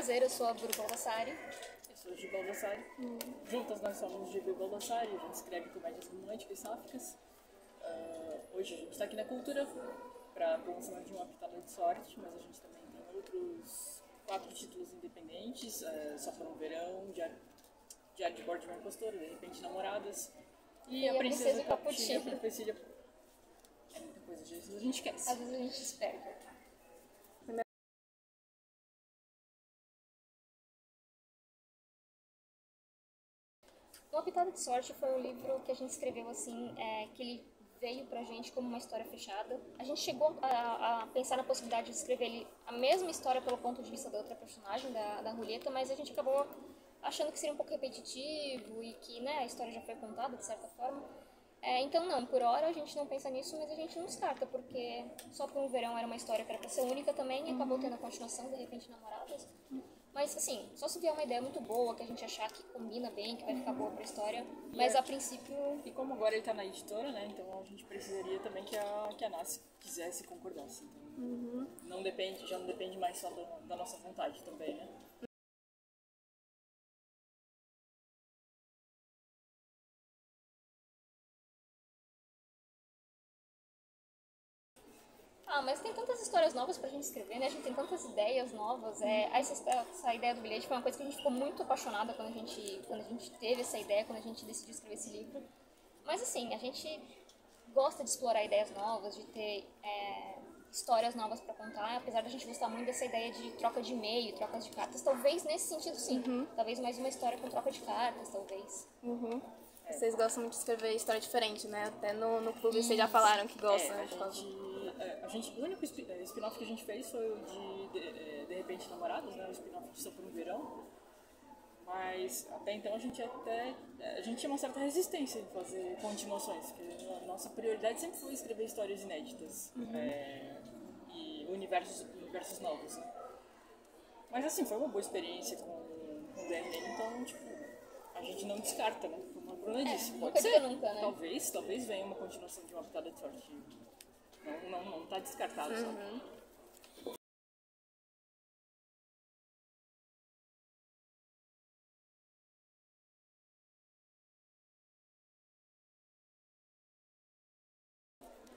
prazer, eu sou a Buru Baldassari. Eu sou a Gi Baldassari. Juntas nós somos Gibi Baldassari, a gente escreve comédias românticas e sáficas. Hoje a gente está aqui na Cultura para o lançamento de Uma Pitada de Sorte, mas a gente também tem outros 4 títulos independentes, Só por um Verão, Diário de Bordo de uma Impostora, De Repente Namoradas, e A Princesa Capuchinha, Profecia. É muita coisa, às vezes a gente esquece. Às vezes a gente espera. Uma Pitada de Sorte foi um livro que a gente escreveu assim, que ele veio pra gente como uma história fechada. A gente chegou a pensar na possibilidade de escrever a mesma história pelo ponto de vista da outra personagem, da Julieta, mas a gente acabou achando que seria um pouco repetitivo e que, né, a história já foi contada de certa forma. Então não, por hora a gente não pensa nisso, mas a gente não descarta, porque Só por um Verão era uma história que era pra ser única também e acabou tendo a continuação, De Repente Namoradas. Mas assim, só se vier uma ideia muito boa, que a gente achar que combina bem, que vai ficar boa pra história, mas a princípio... E como agora ele tá na editora, né, então a gente precisaria também que a NASC quisesse e concordasse. Então, já não depende mais só da nossa vontade também, né? Mas tem tantas histórias novas pra gente escrever, né? A gente tem tantas ideias novas. Essa ideia do bilhete foi uma coisa que a gente ficou muito apaixonada quando a gente teve essa ideia, quando a gente decidiu escrever esse livro. Mas assim, a gente gosta de explorar ideias novas, de ter histórias novas pra contar, apesar da gente gostar muito dessa ideia de troca de e-mail, trocas de cartas, talvez nesse sentido sim. Talvez mais uma história com troca de cartas, talvez. Vocês gostam muito de escrever história diferente, né? Até no clube vocês já falaram que gostam, né? O único spin-off que a gente fez foi o de Repente Namorados, né? O spin-off de Só por um Verão. Mas até então a gente tinha uma certa resistência em fazer continuações, porque a nossa prioridade sempre foi escrever histórias inéditas e universos novos, né? Mas assim, foi uma boa experiência com o DRM, então tipo, a gente não descarta, né? Como a Bruna disse, pode ser. Nunca, né? Talvez venha uma continuação de Uma Pitada de Sorte. Não tá descartado, sabe?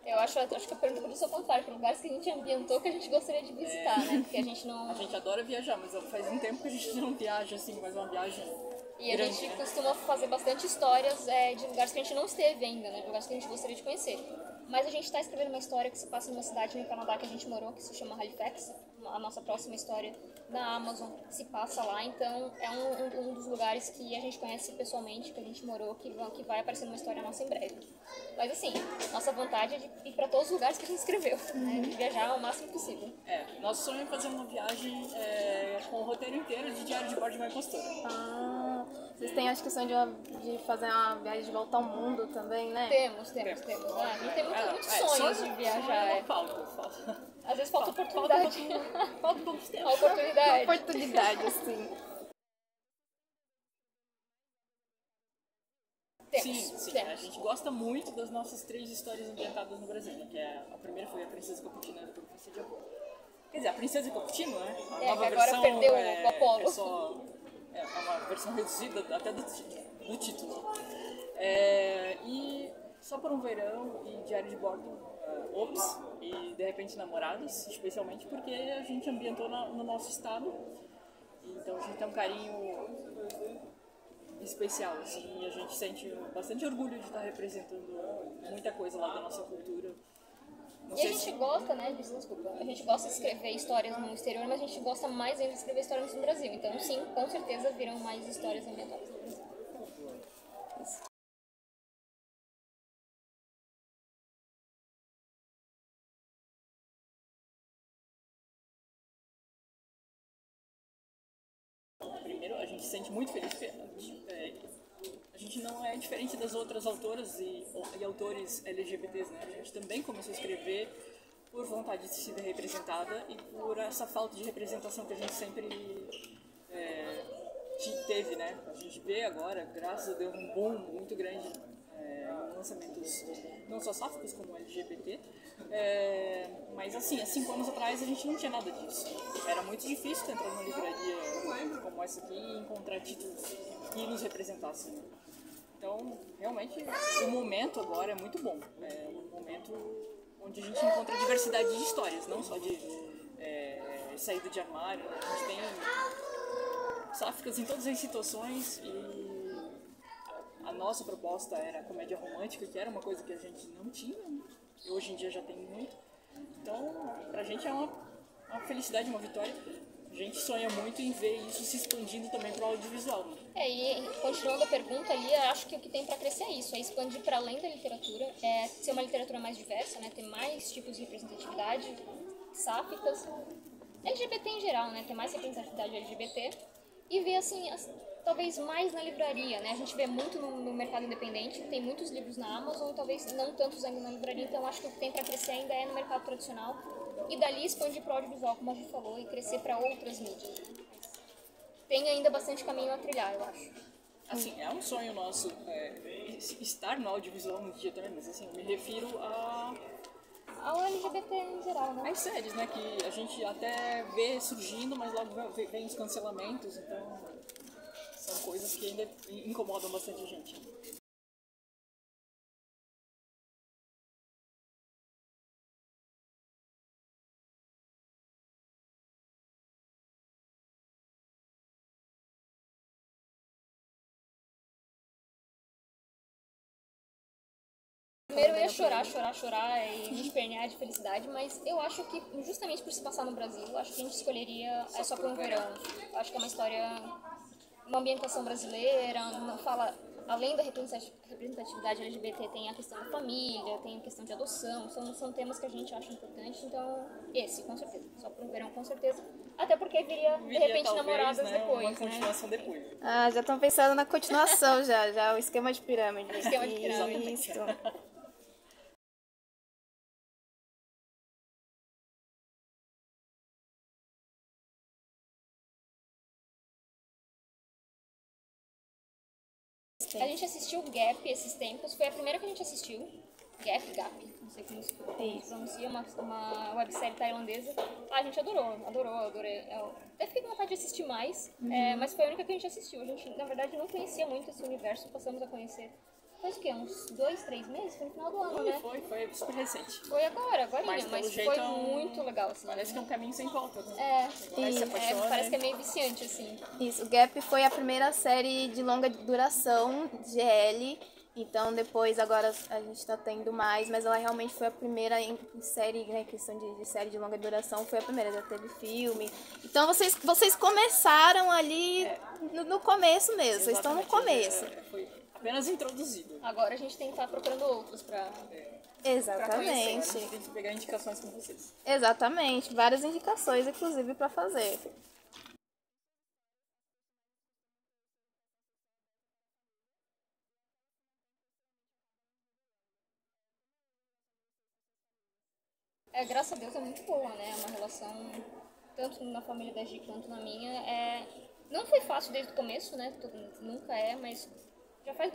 Eu acho que a pergunta podia ser o contrário, para lugares que a gente ambientou que a gente gostaria de visitar, né? Porque a gente não... A gente adora viajar, mas faz um tempo que a gente não viaja assim, faz uma viagem E a grande, gente né? costuma fazer bastante histórias de lugares que a gente não esteve ainda, né? Lugares que a gente gostaria de conhecer. Mas a gente está escrevendo uma história que se passa numa cidade no Canadá que a gente morou, que se chama Halifax. A nossa próxima história na Amazon se passa lá, então é um dos lugares que a gente conhece pessoalmente, que a gente morou, que vai aparecer numa história nossa em breve. Mas assim, nossa vontade é de ir para todos os lugares que a gente escreveu, né? De viajar o máximo possível. Nosso sonho é fazer uma viagem com o roteiro inteiro de Diário de Bordo de uma Impostora. Vocês têm a questão de fazer uma viagem de volta ao mundo também, né? Temos. A gente tem muitos sonhos de viajar. Falta. Às vezes falta oportunidade. Falta um pouco de tempo. Oportunidade, assim. Sim. A gente gosta muito das nossas 3 histórias ambientadas no Brasil, né? Que a primeira foi A Princesa Capuchinha da Profecia de Apolo. Quer dizer, A Princesa Capuchinha, né? A nova que agora versão perdeu o Apolo. É uma versão reduzida até do título. E Só por um Verão e Diário de Bordo, e De Repente Namorados, especialmente porque a gente ambientou no nosso estado. Então a gente tem um carinho especial, assim, e a gente sente bastante orgulho de estar representando muita coisa lá da nossa cultura. A gente gosta, né, desculpa, a gente gosta de escrever histórias no exterior, mas a gente gosta mais ainda de escrever histórias no Brasil. Então sim, com certeza virão mais histórias ambientadas no Brasil. Primeiro, a gente se sente muito feliz porque a gente não é diferente das outras autoras e autores LGBTs, né? A gente também começou a escrever por vontade de se ver representada e por essa falta de representação que a gente sempre teve, né? A gente vê agora, graças a Deus, um boom muito grande em lançamentos não só sáficos como LGBT, mas assim, há 5 anos atrás a gente não tinha nada disso. Era muito difícil entrar numa livraria essa aqui e encontrar títulos que nos representassem. Né? Então, realmente, o momento agora é muito bom. É um momento onde a gente encontra diversidade de histórias, não só de saída de armário. Né? A gente tem sáficas em todas as situações e a nossa proposta era a comédia romântica, que era uma coisa que a gente não tinha, né? E hoje em dia já tem muito. Então, pra gente é uma felicidade, uma vitória. A gente sonha muito em ver isso se expandindo também para o audiovisual. Né? E continuando a pergunta ali, eu acho que o que tem para crescer é isso, é expandir para além da literatura, é ser uma literatura mais diversa, né, ter mais tipos de representatividade, sáficas, LGBT em geral, né, ter mais representatividade LGBT e ver assim, talvez mais na livraria, né, a gente vê muito no mercado independente, tem muitos livros na Amazon e talvez não tantos ainda na livraria, então acho que o que tem para crescer ainda é no mercado tradicional e dali expandir para o audiovisual, como a gente falou, e crescer para outras mídias. Né? Tem ainda bastante caminho a trilhar, eu acho. Assim, é um sonho nosso estar no audiovisual um dia também, mas assim, eu me refiro ao LGBT em geral, né? As séries, né, que a gente até vê surgindo, mas logo vem os cancelamentos, então são coisas que ainda incomodam bastante a gente. Primeiro eu ia chorar e me espernear de felicidade, mas eu acho que justamente por se passar no Brasil, eu acho que a gente escolheria Só por um Verão. Eu acho que é uma história, uma ambientação brasileira, não fala, além da representatividade LGBT, tem a questão da família, tem a questão de adoção, são temas que a gente acha importantes, então esse, com certeza, Só por um Verão, com certeza. Até porque viria de repente, talvez, Namoradas né, depois, uma continuação depois. Ah, já estão pensando na continuação já, o esquema de pirâmide. Esquema de pirâmide. Isso. A gente assistiu Gap esses tempos, foi a primeira que a gente assistiu. Gap, não sei como se pronuncia, uma websérie tailandesa. A gente adorei. Eu até fiquei com vontade de assistir mais, mas foi a única que a gente assistiu. A gente, na verdade, não conhecia muito esse universo, passamos a conhecer. Faz o quê? Uns 2, 3 meses? Foi no final do ano, né? Foi super recente. Foi agora, mas foi muito legal, assim. Parece que é um caminho sem volta, né? Parece que é meio viciante, assim. Isso, o Gap foi a primeira série de longa duração de GL, então depois agora a gente tá tendo mais, mas ela realmente foi a primeira em série, né, questão de série de longa duração, foi a primeira, já teve filme. Então vocês começaram ali no começo mesmo, vocês estão no começo. Foi apenas introduzido. Agora a gente tem que estar procurando outros pra... Exatamente. A gente tem que pegar indicações com vocês. Exatamente, várias indicações, inclusive, para fazer. Graças a Deus é muito boa, né? É uma relação, tanto na família da Gi quanto na minha. Não foi fácil desde o começo, né? Nunca é, mas já faz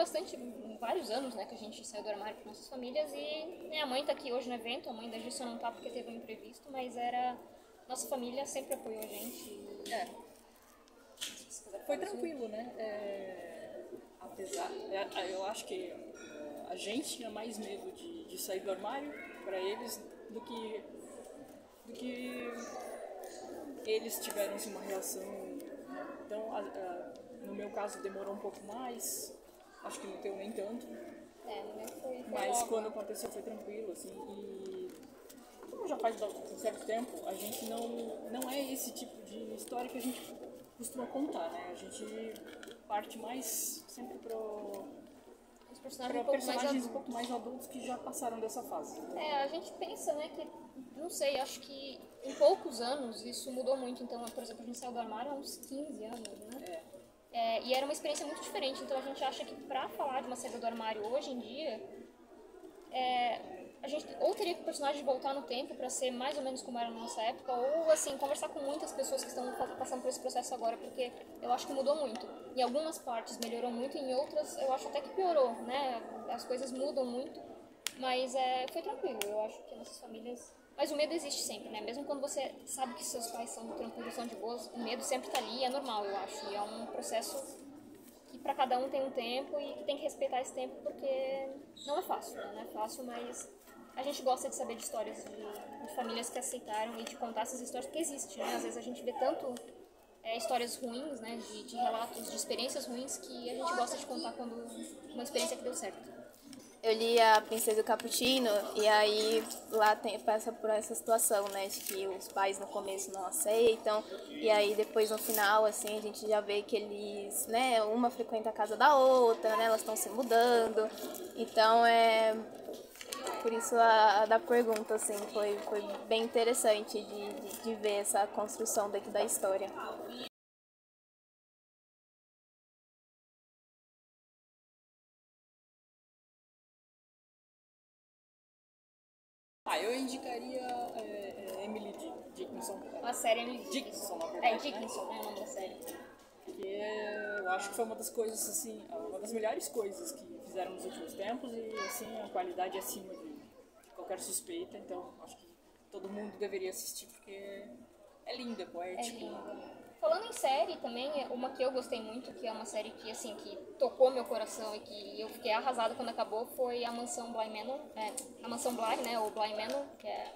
vários anos, né, que a gente saiu do armário com nossas famílias e minha mãe tá aqui hoje no evento, a mãe da Gi só não tá porque teve um imprevisto, mas nossa família sempre apoiou a gente. Foi tranquilo, né? Apesar, eu acho que a gente tinha mais medo de sair do armário para eles do que eles tiveram assim, uma reação. Então, no meu caso demorou um pouco mais. Acho que não teu nem tanto. No meu foi mas logo. quando aconteceu foi tranquilo, assim. E como já faz um certo tempo, a gente não é esse tipo de história que a gente costuma contar, né? A gente parte mais sempre para personagens um pouco mais adultos que já passaram dessa fase. A gente pensa, né, que, não sei, acho que em poucos anos isso mudou muito. Então, por exemplo, a gente saiu do armário há uns 15 anos, né? E era uma experiência muito diferente, então a gente acha que pra falar de uma saída do armário hoje em dia, a gente ou teria que o personagem voltar no tempo pra ser mais ou menos como era na nossa época, ou assim, conversar com muitas pessoas que estão passando por esse processo agora, porque eu acho que mudou muito. Em algumas partes melhorou muito, em outras eu acho até que piorou, né? As coisas mudam muito, mas foi tranquilo, eu acho que nossas famílias Mas o medo existe sempre, né? Mesmo quando você sabe que seus pais são tranquilos, são de boas, o medo sempre tá ali, é normal, eu acho. E é um processo que para cada um tem um tempo e que tem que respeitar esse tempo, porque não é fácil, né? Não é fácil, mas a gente gosta de saber de histórias de famílias que aceitaram e de contar essas histórias, porque existe, né? Às vezes a gente vê tanto histórias ruins, né? De relatos, de experiências ruins, que a gente gosta de contar quando uma experiência que deu certo. Eu li a Princesa e o Cappuccino e aí lá passa por essa situação, né, de que os pais no começo não aceitam e aí depois no final, assim, a gente já vê que eles, né, uma frequenta a casa da outra, né, elas estão se mudando, então por isso a da pergunta, assim, foi bem interessante de ver essa construção daqui da história. Eu indicaria Emily Dickinson. A série Emily Dickinson, na É, verdade, Dickinson, né, o nome da série. Que eu acho que foi uma das coisas, assim, uma das melhores coisas que fizeram nos últimos tempos e, assim, a qualidade é acima de qualquer suspeita, então acho que todo mundo deveria assistir porque é linda, poética. É linda. Falando em série também, uma que eu gostei muito, que é uma série que, assim, que tocou meu coração e que eu fiquei arrasada quando acabou, foi a Mansão Bly Manor. A Mansão Bly, né, ou Bly Manor, que é...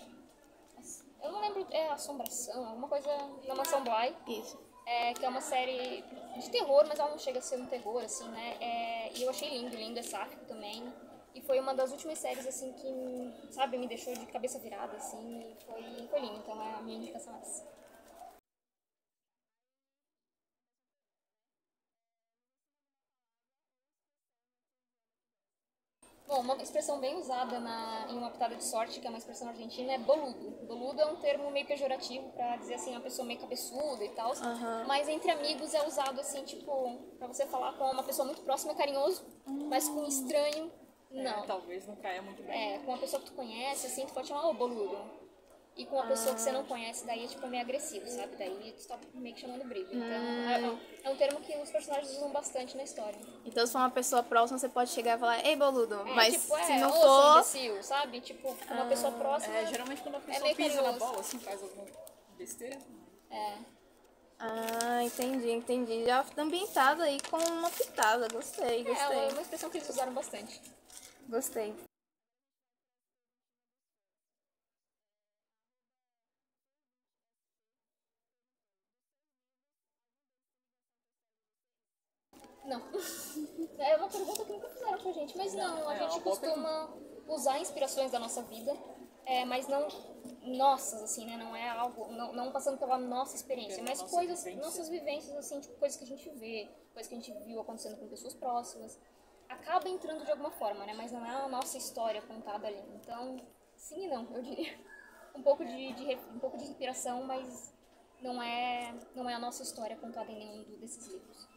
Eu não lembro, é Assombração, alguma coisa da Mansão Bly. Isso. Que é uma série de terror, mas ela não chega a ser um terror, assim, né? E eu achei lindo, é sáfico também. E foi uma das últimas séries, assim, que, sabe, me deixou de cabeça virada, assim, e foi lindo. Então é a minha indicação essa. Bom, uma expressão bem usada em Uma Pitada de Sorte, que é uma expressão argentina, é boludo. Boludo é um termo meio pejorativo pra dizer, assim, uma pessoa meio cabeçuda e tal. Mas entre amigos é usado, assim, tipo, pra você falar com uma pessoa muito próxima é carinhoso, mas com um estranho, não. Talvez não caia muito bem. Com uma pessoa que tu conhece, assim, tu pode chamar, ô, boludo. E com uma pessoa que você não conhece, daí é tipo meio agressivo, sabe? Daí tu tá meio que chamando briga. Então é um termo que os personagens usam bastante na história. Então, se for uma pessoa próxima, você pode chegar e falar, ei, boludo, mas tipo, se não ô, seu for... imbecil, sabe? Tipo, uma pessoa próxima... Geralmente quando a pessoa meio pisa na carinhoso. bola, assim, faz alguma besteira. Entendi. Já ambientado aí com uma pitada. Gostei. É uma expressão que eles usaram bastante. Gostei. Não. É uma pergunta que nunca fizeram pra gente, mas não, a gente costuma usar inspirações da nossa vida, mas não nossas, assim, né? Não é algo, não passando pela nossa experiência, mas nossas vivências, assim, tipo, coisas que a gente vê, coisas que a gente viu acontecendo com pessoas próximas. Acaba entrando de alguma forma, né? Mas não é a nossa história contada ali. Então, sim e não, eu diria. Um pouco de inspiração, mas não é a nossa história contada em nenhum desses livros.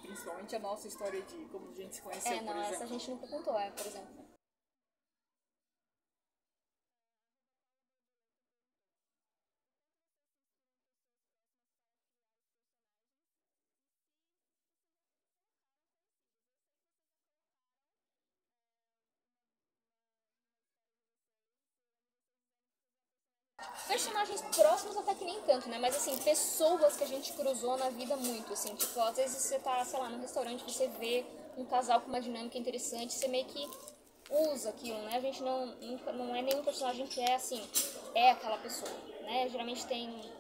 Principalmente a nossa história de como a gente se conheceu, por não, exemplo. essa a gente nunca contou, por exemplo. Personagens próximos até que nem tanto, né? Mas assim, pessoas que a gente cruzou na vida muito, assim. Tipo, às vezes você tá, sei lá, num restaurante, você vê um casal com uma dinâmica interessante, você meio que usa aquilo, né? A gente não é nenhum personagem que é assim, é aquela pessoa, né? Geralmente tem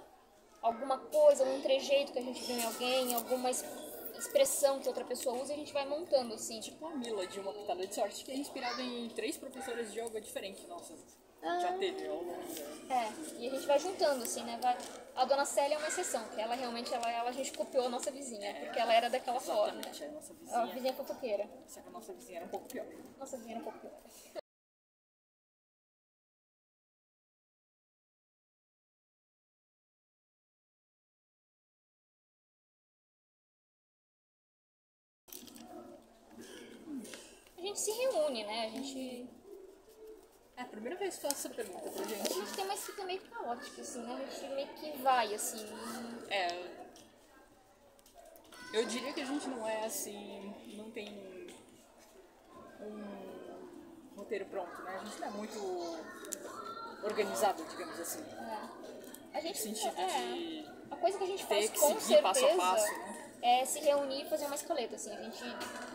alguma coisa, um trejeito que a gente viu em alguém, alguma expressão que outra pessoa usa e a gente vai montando, assim. Tipo a Mila de Uma Pitada de Sorte, que é inspirada em 3 professoras de yoga diferentes nossas. Já teve ao longo e a gente vai juntando, assim, né? A Dona Célia é uma exceção, que ela realmente, a gente copiou a nossa vizinha, porque ela era daquela forma. Exatamente, a nossa vizinha. A vizinha fofoqueira. Só que a nossa vizinha era um pouco pior. Nossa vizinha era um pouco pior. A gente se reúne, né? É a primeira vez que faço essa pergunta pra gente. A gente tem uma escrita meio caótica, assim, né? A gente meio que vai, assim. Eu diria que a gente não é assim, não tem um roteiro pronto, né? A gente não é muito organizado, digamos assim. A gente, No sentido de a coisa que a gente ter faz que com seguir certeza passo a passo, né? é se reunir e fazer uma escaleta, assim, a gente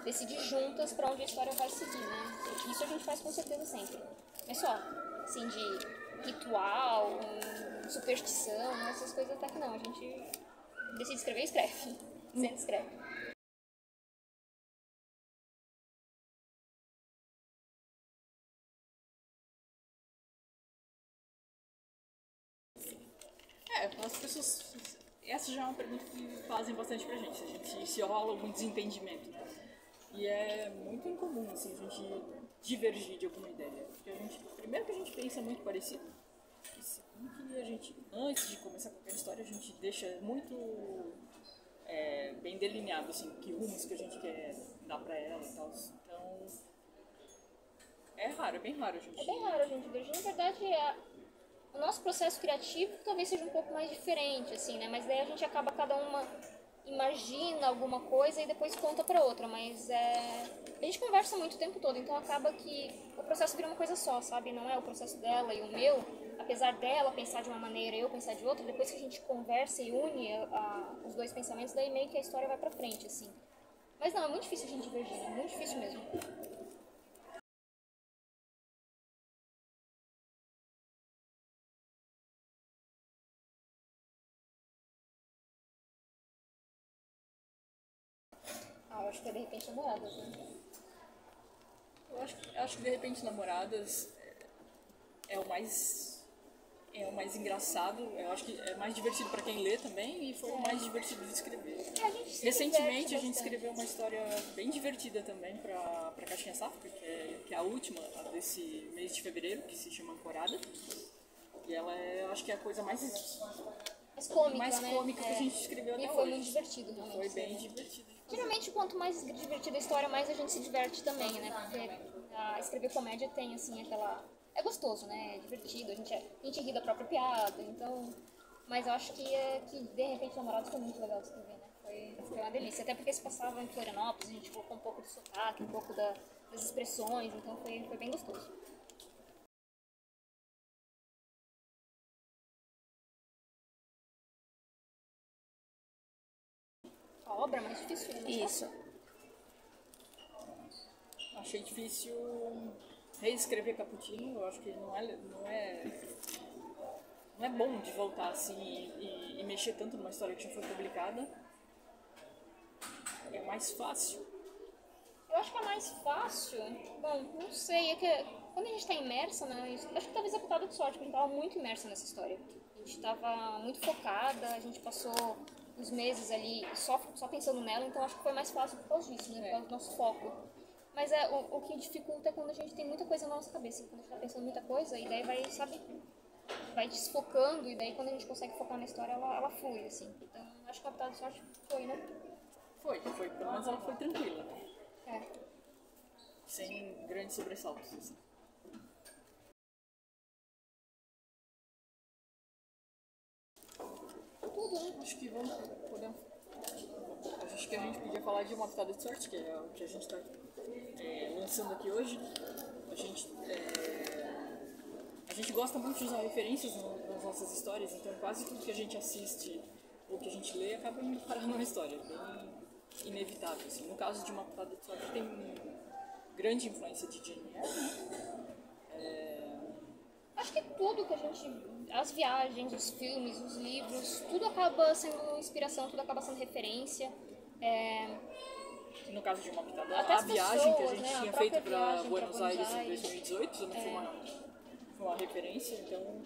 decide juntas pra onde a história vai seguir, né? Isso a gente faz com certeza sempre. Mas só, assim, de ritual, superstição, essas coisas até que não, a gente decide escrever e escreve. Sempre escreve. As pessoas. Essa já é uma pergunta que fazem bastante pra gente. A gente se rola algum desentendimento, né? E é muito incomum, assim, a gente divergir de alguma ideia. Porque primeiro que a gente pensa muito parecido, e segundo que a gente, antes de começar qualquer história, a gente deixa muito bem delineado, assim, que rumos que a gente quer dar pra ela e tal. Então, é raro, é bem raro a gente. É bem raro a gente divergir. Na verdade, o nosso processo criativo talvez seja um pouco mais diferente, assim, né? Mas daí a gente acaba, cada uma imagina alguma coisa e depois conta pra outra. Mas a gente conversa muito o tempo todo, então acaba que o processo vira uma coisa só, sabe? Não é o processo dela e o meu. Apesar dela pensar de uma maneira e eu pensar de outra, depois que a gente conversa e une os dois pensamentos, daí meio que a história vai pra frente, assim. Mas não, é muito difícil a gente divergir, é muito difícil mesmo. Eu acho que é de repente namoradas, né? Eu acho que de repente Namoradas é o mais engraçado. Eu acho que é mais divertido para quem lê também e foi o mais divertido de escrever. A gente se Recentemente diverte a gente bastante. escreveu uma história bem divertida também para Caixinha Safra, que é a última a desse mês de fevereiro, que se chama Ancorada. E ela eu acho que é a coisa mais Mais cômica, que a gente escreveu até E hoje. foi muito divertido, realmente. Foi bem divertido. Geralmente, quanto mais divertida a história, mais a gente se diverte também, né? Porque escrever comédia tem, assim, aquela... É gostoso, né? É divertido, a gente ri da própria piada, então... Mas eu acho que de repente, Namorados foi muito legal de escrever, né? Foi uma delícia. Até porque se passava em Florianópolis, a gente colocou um pouco de sotaque, um pouco das expressões, então foi bem gostoso. A obra é mais difícil, né? Isso. Achei difícil reescrever Cappuccino. Eu acho que não é bom de voltar assim e mexer tanto numa história que já foi publicada. É mais fácil. Eu acho que é mais fácil. Bom, não sei, é que quando a gente tá imersa, né? Acho que talvez é pitada de sorte, porque a gente tava muito imersa nessa história. A gente tava muito focada, a gente passou uns meses ali só pensando nela, então acho que foi mais fácil por causa disso, né? Por causa do nosso foco. Mas o que dificulta é quando a gente tem muita coisa na nossa cabeça. Quando a gente tá pensando muita coisa, e daí vai, sabe, vai desfocando, e daí quando a gente consegue focar na história, ela flui, assim. Então acho que a pitada de sorte foi, né? Foi. Pelo menos ela foi tranquila, né? É. Sem grandes sobressaltos. Assim. Tudo, né? Acho que acho que a gente podia falar de Uma Pitada de Sorte, que é o que a gente está lançando aqui hoje. A gente gosta muito de usar referências nas nossas histórias, então quase tudo que a gente assiste ou que a gente lê acaba indo parar numa história. Bem inevitável. Assim. No caso de Uma Pitada de Sorte, tem grande influência de Jane Eyre. Acho que tudo que a gente... As viagens, os filmes, os livros, tudo acaba sendo inspiração, tudo acaba sendo referência. No caso de Uma Pitada, Até a as viagem que a pessoas, gente né, a tinha própria feito para viagem pra Buenos Aires em Aires. 2018 também foi uma referência, então...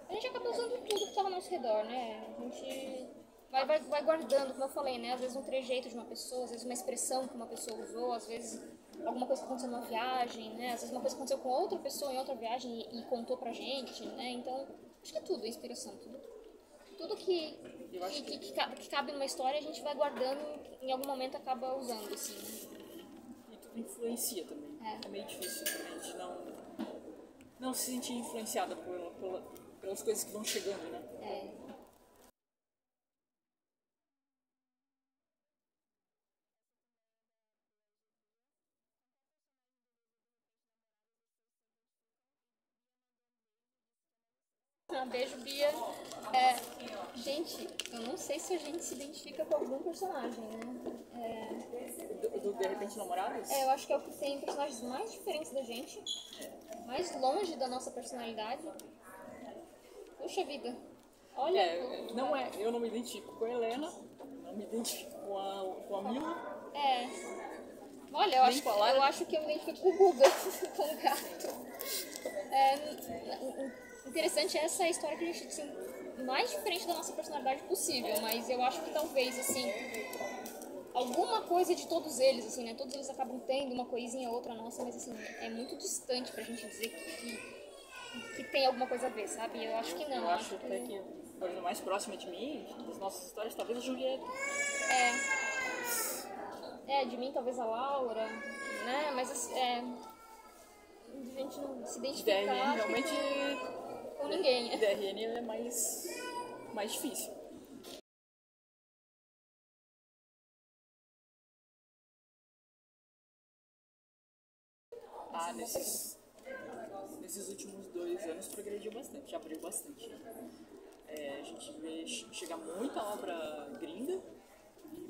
A gente acaba usando tudo que está ao nosso redor, né? A gente vai guardando, como eu falei, né? Às vezes um trejeito de uma pessoa, às vezes uma expressão que uma pessoa usou, às vezes alguma coisa que aconteceu numa viagem, né? Às vezes uma coisa que aconteceu com outra pessoa em outra viagem e contou pra gente, né? Então, acho que é tudo inspiração, tudo que cabe numa história a gente vai guardando e em algum momento acaba usando, assim. E tudo influencia também. É meio difícil também de não se sentir influenciada pelas coisas que vão chegando, né? Beijo, Bia. Gente, eu não sei se a gente se identifica com algum personagem, né? Do De Repente Namorados? Eu acho que é o que tem personagens mais diferentes da gente, mais longe da nossa personalidade. Puxa vida. Olha. Eu não me identifico com a Helena, não me identifico com a Mila. Olha, eu acho que eu me identifico com o Guga, com o gato. Interessante é essa história que a gente assim, mais diferente da nossa personalidade possível, mas eu acho que talvez assim alguma coisa de todos eles, assim, né? Todos eles acabam tendo uma coisinha ou outra nossa, mas assim é muito distante pra gente dizer que tem alguma coisa a ver, sabe? Eu acho que não. Eu acho até que a coisa mais próxima de mim, das nossas histórias, talvez a Julieta. De mim talvez a Laura, né? Mas assim, a gente não se identificar DRN realmente com ninguém. DRN é mais difícil. Nesses últimos 2 anos progrediu bastante, abriu bastante. A gente vê chegar muita obra gringa,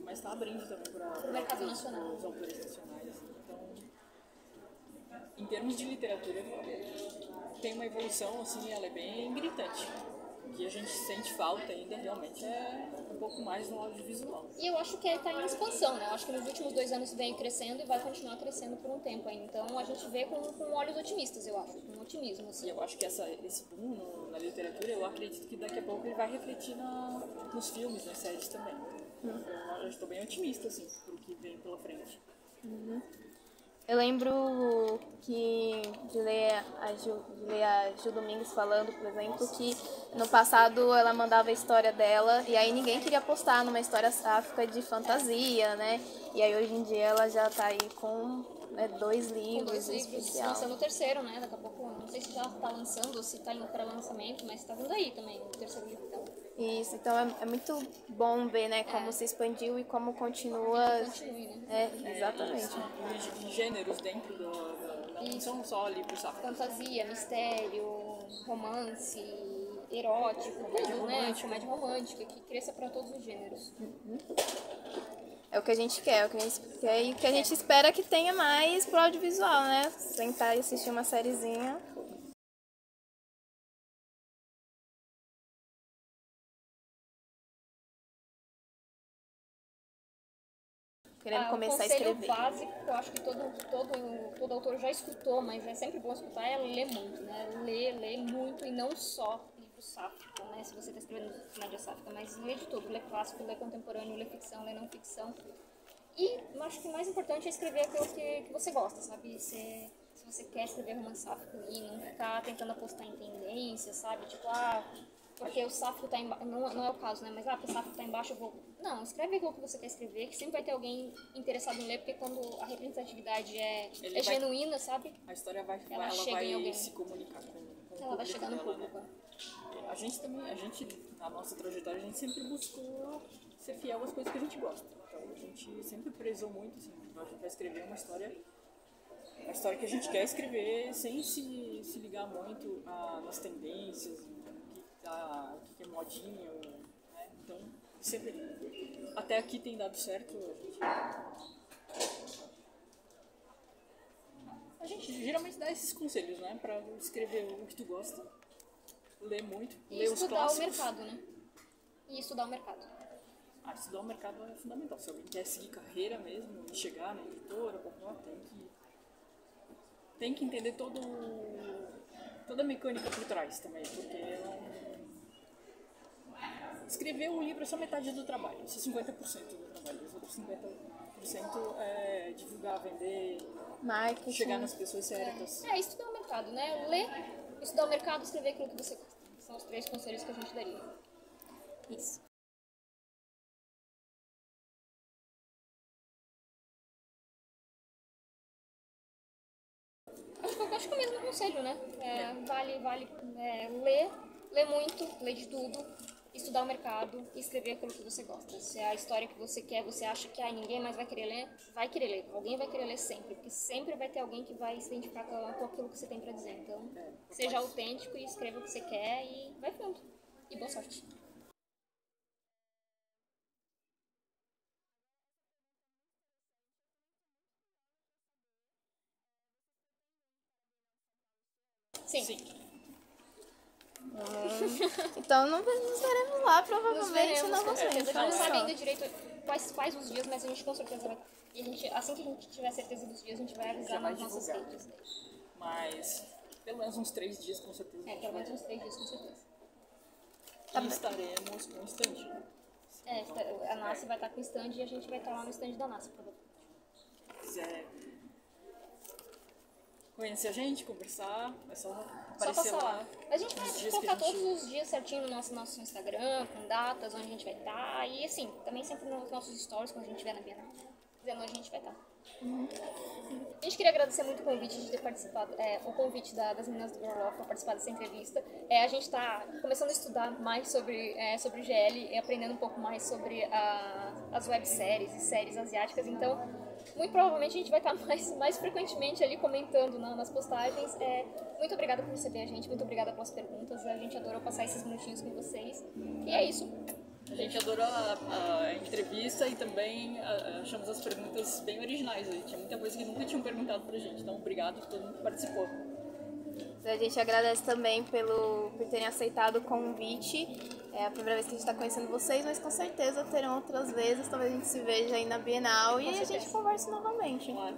mas está abrindo também para mercado nacional, os autores nacionais. Então, em termos de literatura, tem uma evolução, assim, ela é bem gritante. O que a gente sente falta ainda realmente é um pouco mais no audiovisual. E eu acho que está em expansão, né? Eu acho que nos últimos 2 anos vem crescendo e vai continuar crescendo por um tempo ainda. Então a gente vê com olhos otimistas, eu acho, com otimismo. Assim. E eu acho que esse boom na literatura, eu acredito que daqui a pouco ele vai refletir nos filmes, nas séries também. Então, eu estou bem otimista, assim, pro que vem pela frente. Eu lembro de ler a Ju Domingues falando, por exemplo, que no passado ela mandava a história dela e aí ninguém queria postar numa história sáfica de fantasia, né? E aí hoje em dia ela já tá aí com 2 livros em especial. Lançando o terceiro, né? Daqui a pouco, não sei se já tá lançando ou se tá indo para lançamento, mas tá vindo aí também o terceiro livro dela. Isso, então é muito bom ver, né, como se expandiu e como continua. Continue, né? Exatamente. E gêneros dentro não são só livros sáficos. Fantasia, mistério, romance, erótico, tudo, né? Comédia romântica, que cresça para todos os gêneros. É o que a gente quer, e o que a gente espera que tenha mais pro audiovisual, né? Sentar e assistir uma sériezinha. Querendo começar a escrever. O conselho básico, eu acho que todo autor já escutou, mas é sempre bom escutar, é ler muito, né? Ler muito e não só livro sáfico, né? Se você está escrevendo comédia sáfica, mas ler de tudo, ler clássico, ler contemporâneo, ler ficção, ler não ficção. E eu acho que o mais importante é escrever aquilo que você gosta, sabe? Se você quer escrever romance sáfico e não ficar tentando apostar em tendência, sabe? Tipo, porque o sáfico tá embaixo, não é o caso, né? Mas, porque o sáfico tá embaixo, eu vou... Não, escreve aquilo que você quer escrever, que sempre vai ter alguém interessado em ler, porque quando a representatividade é genuína, sabe? A história vai se comunicar com ela vai chegar no público. Né? A gente também, na nossa trajetória, a gente sempre buscou ser fiel às coisas que a gente gosta. Então, a gente sempre prezou muito, assim, a gente vai escrever uma história que a gente quer escrever sem se ligar muito nas tendências, o que é modinha, né? Então, sempre, até aqui tem dado certo. A gente geralmente dá esses conselhos, né? Pra escrever o que tu gosta, ler muito, ler os clássicos. E estudar o mercado, né? Estudar o mercado é fundamental. Se alguém quer seguir carreira mesmo, e chegar na editora, tem que entender toda a mecânica por trás também, porque escrever um livro é só metade do trabalho, isso é 50% do trabalho, os outros 50% é divulgar, vender, marketing, chegar nas pessoas certas. Estudar o mercado, né? Ler, estudar o mercado, escrever aquilo que você gosta. São os 3 conselhos que a gente daria. Isso. Acho que é o mesmo conselho, né? Vale ler muito, ler de tudo, estudar o mercado e escrever aquilo que você gosta. Se é a história que você quer, você acha que ninguém mais vai querer ler, vai querer ler. Alguém vai querer ler sempre, porque sempre vai ter alguém que vai se identificar com aquilo que você tem para dizer. Então, seja autêntico e escreva o que você quer e vai fundo. E boa sorte. Sim. Então nos veremos lá, provavelmente, novamente. A gente não sabe ainda direito quais os dias, mas a gente com certeza vai. E assim que a gente tiver certeza dos dias, a gente vai avisar nas nossas redes. Mas pelo menos uns 3 dias, com certeza. Pelo menos uns 3 dias, com certeza. E estaremos com o stand. A NASA vai estar com o stand e a gente vai estar lá no stand da NASA, provavelmente. Se quiser conhecer a gente, conversar, é só aparecer lá. A gente vai colocar todos os dias certinho no nosso Instagram, com datas, onde a gente vai estar. E assim, também sempre nos nossos stories, quando a gente estiver na Bienal, dizendo onde a gente vai estar. A gente queria agradecer muito o convite de ter participado, o convite das meninas do Girl Off para participar dessa entrevista. A gente está começando a estudar mais sobre o GL e aprendendo um pouco mais sobre as webséries e séries asiáticas, então muito provavelmente a gente vai estar mais frequentemente ali comentando nas postagens. Muito obrigada por receber a gente, muito obrigada pelas perguntas, a gente adorou passar esses minutinhos com vocês. E é isso. A gente adorou a entrevista e também achamos as perguntas bem originais. Tinha muita coisa que nunca tinham perguntado pra gente, então obrigado a todo mundo que participou. A gente agradece também por terem aceitado o convite. É a primeira vez que a gente está conhecendo vocês, mas com certeza terão outras vezes. Talvez a gente se veja aí na Bienal e a gente converse novamente. Claro.